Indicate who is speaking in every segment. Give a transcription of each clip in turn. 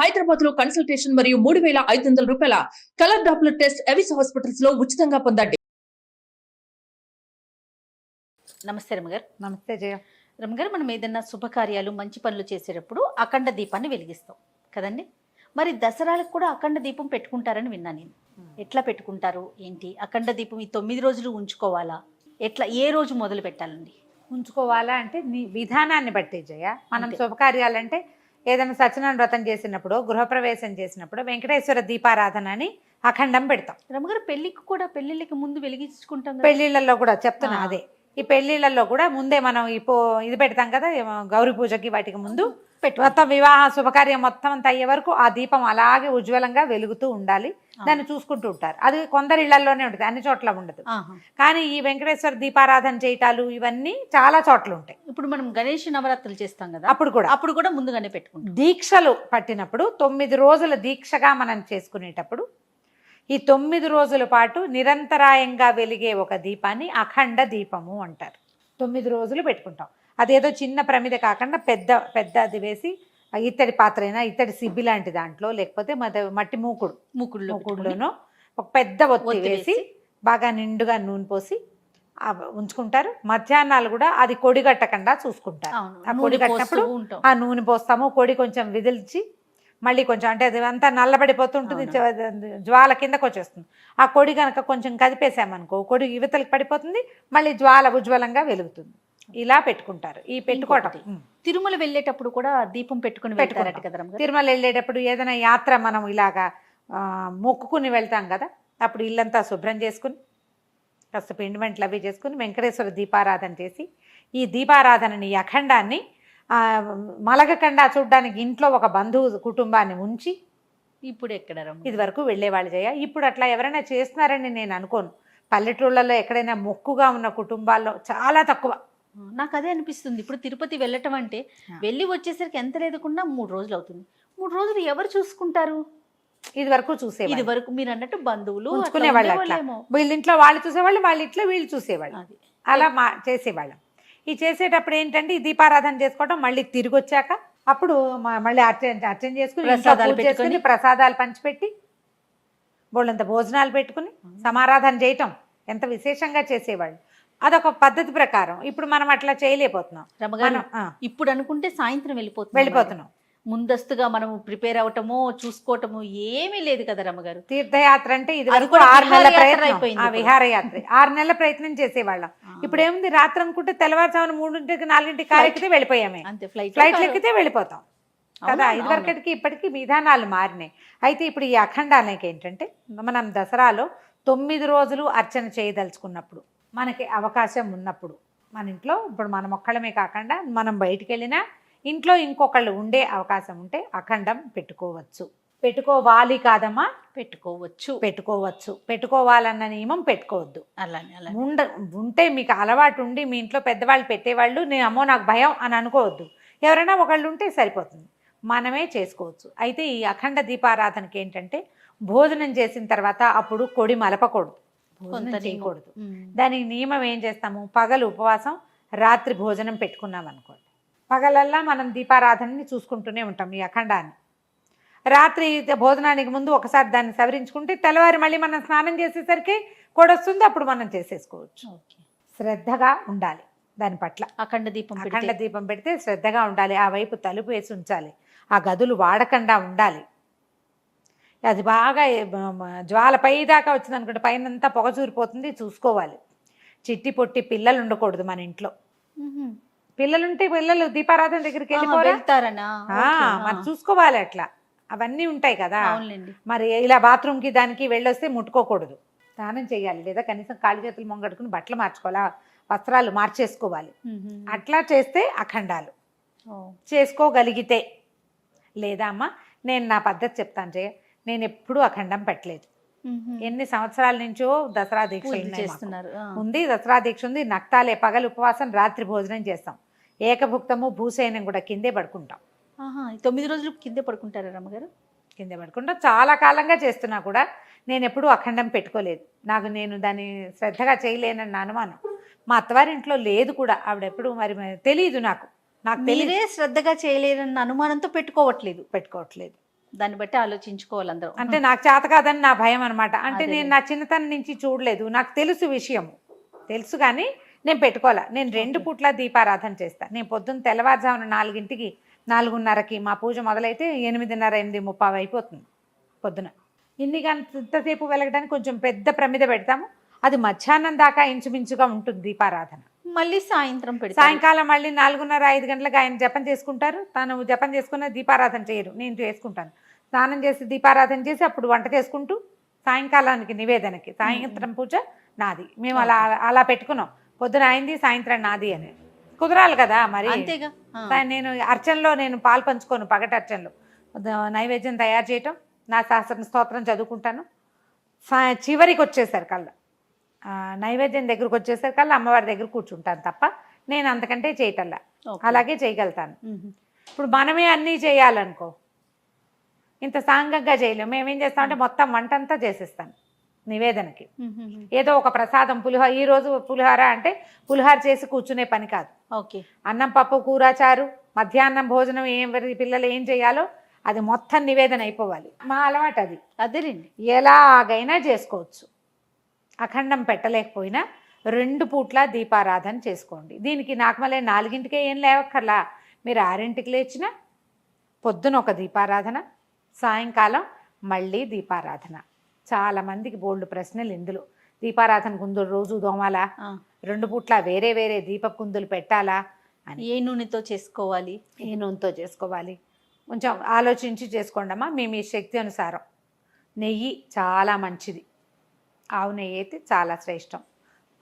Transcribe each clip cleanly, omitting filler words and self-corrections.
Speaker 1: హైదరాబాద్ లో కన్సల్టేషన్ మరియు 3,500 రూపాయల colour Doppler test Avis hospitals లో ఉచితంగా పొందండి.
Speaker 2: నమస్తే రమగారు.
Speaker 3: నమస్తే జయ.
Speaker 2: రమగారు, మనం ఏదైనా శుభకార్యాలు మంచి పనులు చేసేటప్పుడు అఖండ దీపాన్ని వెలిగిస్తాం కదండి. మరి దసరాలకు కూడా అఖండ దీపం పెట్టుకుంటారని విన్నా నేను. ఎట్లా పెట్టుకుంటారు ఏంటి? అఖండ దీపం ఈ 9 రోజులు ఉంచుకోవాలా? ఎట్లా, ఏ రోజు మొదలు పెట్టాలండి?
Speaker 3: ఉంచుకోవాలా అంటే నీ విధానాన్ని బట్టి జయ. మనం
Speaker 2: అంతే.
Speaker 3: శుభకార్యాలంటే ఏదైనా సత్యనారాయణ వ్రతం చేసినప్పుడు, గృహప్రవేశం చేసినప్పుడు వెంకటేశ్వర దీపారాధన అని అఖండం పెడతాం.
Speaker 2: రమగారు, పెళ్లికి కూడా, పెళ్లిళ్ళకి ముందు వెలిగించుకుంటాం కదా.
Speaker 3: పెళ్లిళ్ళల్లో కూడా చెప్తున్నా అదే. ఈ పెళ్లిళ్ళల్లో కూడా ముందే మనం ఇది పెడతాం కదా, గౌరీ పూజకి వాటికి ముందు మొత్తం వివాహ శుభకార్యం మొత్తం అంతా అయ్యే వరకు ఆ దీపం అలాగే ఉజ్వలంగా వెలుగుతూ ఉండాలి. దాన్ని చూసుకుంటూ ఉంటారు. అది కొందరి ఇళ్లలోనే ఉంటుంది, అన్ని చోట్ల ఉండదు. కానీ ఈ వెంకటేశ్వర దీపారాధన చేయటాలు ఇవన్నీ చాలా చోట్ల ఉంటాయి.
Speaker 2: ఇప్పుడు మనం గణేష్ నవరాత్రులు చేస్తాం కదా, అప్పుడు కూడా ముందుగానే పెట్టుకుంటాం.
Speaker 3: దీక్షలు పట్టినప్పుడు 9 రోజుల దీక్షగా మనం చేసుకునేటప్పుడు ఈ 9 రోజుల పాటు నిరంతరాయంగా వెలిగే ఒక దీపాన్ని అఖండ దీపము అంటారు. 9 రోజులు పెట్టుకుంటాం. అదేదో చిన్న ప్రమిద కాకుండా పెద్దది వేసి, ఇత్తడి పాత్ర అయినా, ఇత్తడి సిబ్బి లాంటి దాంట్లో, లేకపోతే మట్టి మూకుడులోనో ఒక పెద్ద ఒత్తి వేసి బాగా నిండుగా నూనె పోసి ఉంచుకుంటారు. మధ్యాహ్నాలు కూడా అది కొడి కట్టకుండా చూసుకుంటారు. ఆ కొడి కట్టినప్పుడు ఆ నూనె పోస్తాము. కొడి కొంచెం విదిల్చి మళ్ళీ కొంచెం, అంటే అది అంతా నల్లబడిపోతుంటుంది, జ్వాల కిందకు వచ్చేస్తుంది. ఆ కొడి కనుక కొంచెం కదిపేసామనుకో, కొడి యువతలకు పడిపోతుంది, మళ్ళీ జ్వాల ఉజ్వలంగా వెలుగుతుంది. ఇలా పెట్టుకుంటారు. ఈ పెట్టుకోవటం
Speaker 2: తిరుమల వెళ్ళేటప్పుడు కూడా దీపం పెట్టుకుని వెళ్తారట కదా.
Speaker 3: తిరుమల వెళ్ళేటప్పుడు ఏదైనా యాత్ర మనం ఇలాగా మొక్కుకుని వెళ్తాం కదా, అప్పుడు ఇల్లంతా శుభ్రం చేసుకుని కాస్త పిండి వంటలు అవి చేసుకుని వెంకటేశ్వర దీపారాధన చేసి, ఈ దీపారాధనని అఖండాన్ని మలగకుండా చూడ్డానికి ఇంట్లో ఒక బంధువు కుటుంబాన్ని ఉంచి,
Speaker 2: ఇప్పుడు ఎక్కడ
Speaker 3: ఇది వరకు వెళ్ళేవాళ్ళు చేయ. ఇప్పుడు అట్లా ఎవరైనా చేస్తున్నారని నేను అనుకోను. పల్లెటూళ్ళలో ఎక్కడైనా మొక్కుగా ఉన్న కుటుంబాల్లో చాలా తక్కువ.
Speaker 2: నాకు అదే అనిపిస్తుంది. ఇప్పుడు తిరుపతి వెళ్ళటం అంటే వెళ్ళి వచ్చేసరికి ఎంత లేదుకున్నా 3 రోజులు అవుతుంది. 3 రోజులు ఎవరు చూసుకుంటారు?
Speaker 3: ఇది వరకు
Speaker 2: ఇది వరకు మీరు అన్నట్టు బంధువులు
Speaker 3: ఉంచుకునేవాళ్ళు. అట్లా వీళ్ళ ఇంట్లో వాళ్ళు చూసేవాళ్ళు, వాళ్ళ ఇంట్లో వీళ్ళు చూసేవాళ్ళు. అలా చేసేవాళ్ళం. ఈ చేసేటప్పుడు ఏంటంటే ఈ దీపారాధన చేసుకోవడం, మళ్ళీ తిరిగి వచ్చాక అప్పుడు మళ్ళీ అర్చన చేసుకుని ప్రసాదాలు పంచిపెట్టి బోళ్ళంత భోజనాలు పెట్టుకుని సమారాధన చేయటం ఎంత విశేషంగా చేసేవాళ్ళు. అదొక పద్ధతి ప్రకారం. ఇప్పుడు మనం అట్లా చేయలేకపోతున్నాం.
Speaker 2: ఇప్పుడు అనుకుంటే సాయంత్రం
Speaker 3: వెళ్ళిపోతున్నాం.
Speaker 2: ముందస్తుగా మనం ప్రిపేర్ అవటమో చూసుకోవటము ఏమీ లేదు కదా రమ్మగారు.
Speaker 3: తీర్థయాత్ర అంటే ఇది 6 నెలల ప్రయత్నం, విహారయాత్ర 6 నెలల ప్రయత్నం చేసేవాళ్ళం. ఇప్పుడు ఏముంది, రాత్రి అనుకుంటే తెల్లవారుజామున 3 4 కారు ఎక్కితే వెళ్ళిపోయామే, ఫ్లైట్లు ఎక్కితే వెళ్ళిపోతాం కదా. ఇదివరకటికి ఇప్పటికీ విధానాలు మారినాయి. అయితే ఇప్పుడు ఈ అఖండాలకి ఏంటంటే, మనం దసరాలో 9 రోజులు అర్చన చేయదలుచుకున్నప్పుడు, మనకి అవకాశం ఉన్నప్పుడు, మన ఇంట్లో ఇప్పుడు మనం ఒక్కళ్ళమే కాకుండా మనం బయటికి వెళ్ళినా ఇంట్లో ఇంకొకళ్ళు ఉండే అవకాశం ఉంటే అఖండం పెట్టుకోవచ్చు. పెట్టుకోవాలి కాదమ్మా, పెట్టుకోవచ్చు. పెట్టుకోవాలన్న నియమం పెట్టుకోవద్దు.
Speaker 2: అలానే
Speaker 3: ఉంటే మీకు అలవాటు ఉండి మీ ఇంట్లో పెద్దవాళ్ళు పెట్టేవాళ్ళు, నేను అమ్మో నాకు భయం అని అనుకోవద్దు. ఎవరైనా ఒకళ్ళు ఉంటే సరిపోతుంది, మనమే చేసుకోవచ్చు. అయితే ఈ అఖండ దీపారాధనకి ఏంటంటే, భోజనం చేసిన తర్వాత అప్పుడు కొడి మలపకూడదు, భోజనం చేయకూడదు. దానికి నియమం ఏం చేస్తాము, పగలు ఉపవాసం, రాత్రి భోజనం పెట్టుకున్నాం అనుకోండి, పగలల్లా మనం దీపారాధనని చూసుకుంటూనే ఉంటాం ఈ అఖండాన్ని. రాత్రి భోజనానికి ముందు ఒకసారి దాన్ని సవరించుకుంటే తెల్లవారి మళ్ళీ మనం స్నానం చేసేసరికి కొడొస్తుంది, అప్పుడు మనం చేసేసుకోవచ్చు. శ్రద్ధగా ఉండాలి దాని పట్ల.
Speaker 2: అఖండ దీపం
Speaker 3: పెడితే శ్రద్ధగా ఉండాలి. ఆ వైపు తలుపు వేసి ఉంచాలి. ఆ గదులు వాడకుండా ఉండాలి. అది బాగా జ్వాల పై దాకా వచ్చింది అనుకుంటే పైనంతా పొగ చూరిపోతుంది, చూసుకోవాలి. చిట్టి పొట్టి పిల్లలు ఉండకూడదు మన ఇంట్లో. పిల్లలుంటే పిల్లలు దీపారాధన దగ్గరికి
Speaker 2: వెళ్ళిపోతారనా,
Speaker 3: మరి చూసుకోవాలి. అట్లా అవన్నీ ఉంటాయి కదా. మరి ఇలా బాత్రూమ్కి దానికి వెళ్ళొస్తే ముట్టుకోకూడదు, స్నానం చేయాలి. లేదా కనీసం కాళ్ళు చేతులు మొంగడుకుని బట్టలు మార్చుకోవాలి, వస్త్రాలు మార్చేసుకోవాలి. అట్లా చేస్తే అఖండాలు చేసుకోగలిగితే. లేదా అమ్మ, నేను నా పద్ధతి చెప్తాను జయ. నేను ఎప్పుడూ అఖండం పెట్టలేదు. ఎన్ని సంవత్సరాల నుంచో దసరా దీక్ష ఉంది. దసరా దీక్ష ఉంది. నక్తాలే, పగలు ఉపవాసం, రాత్రి భోజనం చేస్తాం. ఏకభుక్తము, భూశయనం కూడా కిందే పడుకుంటాం.
Speaker 2: 9 రోజులు కిందే పడుకుంటారా రమ్మగారు?
Speaker 3: కిందే పడుకుంటాం. చాలా కాలంగా చేస్తున్నా కూడా నేను ఎప్పుడూ అఖండం పెట్టుకోలేదు. నేను దాన్ని శ్రద్ధగా చేయలేనన్న అనుమానం. మా అత్తవారింట్లో లేదు కూడా. ఆవిడెప్పుడు మరి తెలియదు నాకు.
Speaker 2: మీరే శ్రద్ధగా చేయలేనన్న అనుమానంతో పెట్టుకోవట్లేదు. దాన్ని బట్టి ఆలోచించుకోవాలి అందరూ.
Speaker 3: అంటే నాకు చేత కాదని నా భయం అనమాట. అంటే
Speaker 2: అదేలే.
Speaker 3: నేను నా చిన్నతనం నుంచి చూడలేదు, నాకు తెలుసు విషయం, తెలుసు కానీ నేను పెట్టుకోవాలా. నేను 2 పూట్ల దీపారాధన చేస్తాను. నేను పొద్దున్న తెల్లవారుజామున 4కి 4:30కి మా పూజ మొదలైతే 8:30 8:30 అయిపోతుంది పొద్దున. ఇంతసేపు వెలగడానికి కొంచెం పెద్ద ప్రమిద పెడతాము, అది మధ్యాహ్నం దాకా ఇంచుమించుగా ఉంటుంది దీపారాధన.
Speaker 2: మళ్ళీ సాయంత్రం పెడతారు.
Speaker 3: సాయంకాలం మళ్ళీ 4:30 5 గంటలకు ఆయన జపం చేసుకుంటారు. తను జపం చేసుకున్న దీపారాధన చేయరు, నేను చేసుకుంటాను. స్నానం చేసి దీపారాధన చేసి అప్పుడు వంట చేసుకుంటూ సాయంకాలానికి నివేదనకి, సాయంత్రం పూజ నాది. మేము అలా పెట్టుకున్నాం, పొద్దున అయింది సాయంత్రం నాది అని. కుదరాలి కదా మరి.
Speaker 2: అంతేగా.
Speaker 3: నేను అర్చనలో నేను పాలు పంచుకోను, పగటి అర్చనలో నైవేద్యం తయారు చేయటం, నా శాస్త్రం స్తోత్రం చదువుకుంటాను. చివరికి వచ్చేసరికల్లా నైవేద్యం దగ్గరకు వచ్చేసరికల్లా అమ్మవారి దగ్గర కూర్చుంటాను తప్ప నేను అంతకంటే చేయటల్లా. అలాగే చేయగలుగుతాను. ఇప్పుడు మనమే అన్నీ చేయాలనుకో ఇంత సాంగంగా చేయలేము. మేమేం చేస్తామంటే మొత్తం వంట అంతా చేసేస్తాను నివేదనకి. ఏదో ఒక ప్రసాదం పులిహోర, ఈరోజు పులిహోర అంటే పులిహోర చేసి కూర్చునే పని కాదు.
Speaker 2: ఓకే.
Speaker 3: అన్నం పప్పు కూర చారు, మధ్యాహ్నం భోజనం పిల్లలు ఏం చేయాలో అది మొత్తం నివేదన అయిపోవాలి. మా అలవాటు అది.
Speaker 2: అదేలేండి.
Speaker 3: ఎలాగైనా చేసుకోవచ్చు. అఖండం పెట్టలేకపోయినా 2 పూట్ల దీపారాధన చేసుకోండి. దీనికి నాకు మళ్ళీ 4కే ఏం లేవక్కర్లా. మీరు 6కి లేచినా పొద్దున ఒక దీపారాధన, సాయంకాలం మళ్ళీ దీపారాధన. చాలామందికి బోల్డ్ ప్రశ్నలు ఇందులో. దీపారాధన కుందులు రోజు దోమాలా, 2 పూట్ల వేరే వేరే దీప కుందులు పెట్టాలా అని.
Speaker 2: ఏ నూనెతో చేసుకోవాలి,
Speaker 3: ఏ నూనెతో చేసుకోవాలి కొంచెం ఆలోచించి చేసుకోండమ్మా. మీ శక్తి అనుసారం. నెయ్యి చాలా మంచిది, ఆవు నెయ్యి అయితే చాలా శ్రేష్టం.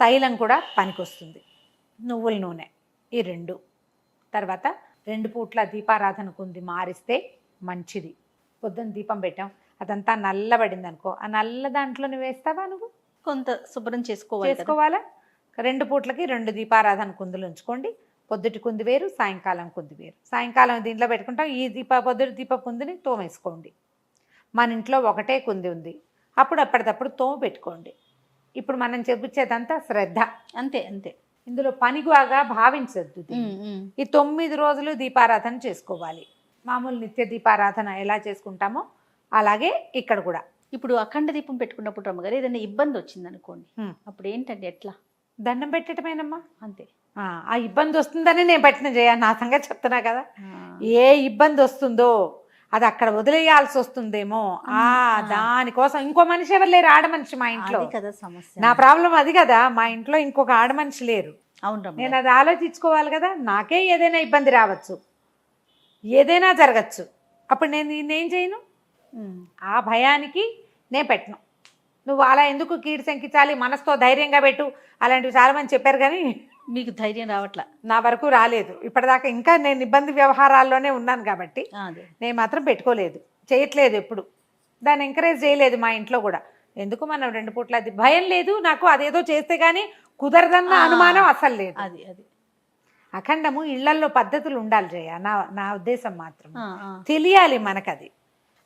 Speaker 3: తైలం కూడా పనికొస్తుంది, నువ్వుల నూనె, ఈ 2. తర్వాత 2 పూట్ల దీపారాధన కుంది మారిస్తే మంచిది. పొద్దున్న దీపం పెట్టాం, అదంతా నల్లబడింది అనుకో, ఆ నల్ల దాంట్లో నువ్వు వేస్తావా? నువ్వు
Speaker 2: కొంత శుభ్రం చేసుకోవాలా?
Speaker 3: 2 పూట్లకి 2 దీపారాధన కుందులు ఉంచుకోండి. పొద్దుటి కుంది వేరు, సాయంకాలం కుంది వేరు. సాయంకాలం దీంట్లో పెట్టుకుంటాం. ఈ పొద్దుటి దీప కుందిని తోమేసుకోండి. మన ఇంట్లో ఒకటే కుంది ఉంది, అప్పుడు అప్పటికప్పుడు తోమ పెట్టుకోండి. ఇప్పుడు మనం చెప్పుచ్చేదంతా శ్రద్ధ,
Speaker 2: అంతే అంతే.
Speaker 3: ఇందులో పనిగా భావించద్దు. ఈ 9 రోజులు దీపారాధన చేసుకోవాలి. మామూలు నిత్య దీపారాధన ఎలా చేసుకుంటామో అలాగే ఇక్కడ కూడా.
Speaker 2: ఇప్పుడు అఖండ దీపం పెట్టుకున్నప్పుడు రమ్మగారు ఏదైనా ఇబ్బంది వచ్చింది అనుకోండి, అప్పుడు ఏంటంటే ఎట్లా?
Speaker 3: దండం పెట్టడమేనమ్మా,
Speaker 2: అంతే.
Speaker 3: ఆ ఇబ్బంది వస్తుందని నేను పెట్టిన నా సంగతి చెప్తున్నా కదా. ఏ ఇబ్బంది వస్తుందో అది అక్కడ వదిలేయాల్సి వస్తుందేమో, దానికోసం ఇంకో మనిషి ఎవరు లేరు, ఆడ మనిషి మా ఇంట్లో
Speaker 2: కదా సమస్య.
Speaker 3: నా ప్రాబ్లం అది కదా, మా ఇంట్లో ఇంకొక ఆడ మనిషి లేరు.
Speaker 2: అవును,
Speaker 3: నేను అది ఆలోచించుకోవాలి కదా. నాకే ఏదైనా ఇబ్బంది రావచ్చు, ఏదైనా జరగచ్చు, అప్పుడు నేనేం చేయను? ఆ భయానికి నేను పెట్టను. నువ్వు అలా ఎందుకు కీడు శంకించాలి, మనసుతో ధైర్యంగా పెట్టు అలాంటివి చాలామంది చెప్పారు, కానీ
Speaker 2: మీకు ధైర్యం రావట్లా.
Speaker 3: నా వరకు రాలేదు ఇప్పటిదాకా. ఇంకా నేను ఇబ్బంది వ్యవహారాల్లోనే ఉన్నాను కాబట్టి నేను మాత్రం పెట్టుకోలేదు, చేయట్లేదు, ఎప్పుడు దాన్ని ఎంకరేజ్ చేయలేదు మా ఇంట్లో కూడా. ఎందుకు మనం 2 పూట్ల భయం లేదు నాకు, అదేదో చేస్తే కానీ కుదరదన్న అనుమానం అసలు లేదు.
Speaker 2: అది అది
Speaker 3: అఖండము ఇళ్లల్లో పద్ధతులు ఉండాలి జయ, నా ఉద్దేశం మాత్రం. తెలియాలి మనకది.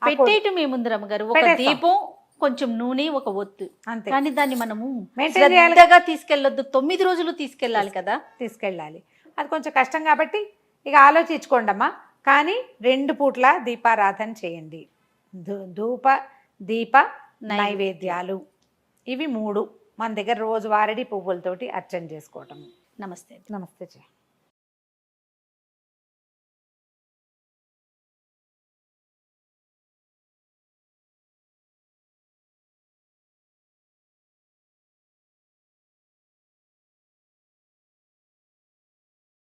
Speaker 2: పెట్టేయటం ఏముంది రమ్మగారు, ఒక దీపం, కొంచెం నూనె, ఒక ఒత్తు, అంతే. కానీ దాన్ని మనము శ్రద్ధగా తీసుకెళ్ళొద్దు, 9 రోజులు తీసుకెళ్ళాలి కదా. తీసుకెళ్ళాలి, అది కొంచెం కష్టం కాబట్టి ఇక ఆలోచించుకోండమ్మా. కానీ 2 పూట్ల దీపారాధన చేయండి. ధూప దీప నైవేద్యాలు ఇవి 3 మన దగ్గర రోజు వారడి పువ్వులతోటి అర్చన చేసుకోవటం. నమస్తే.
Speaker 3: నమస్తే జయ.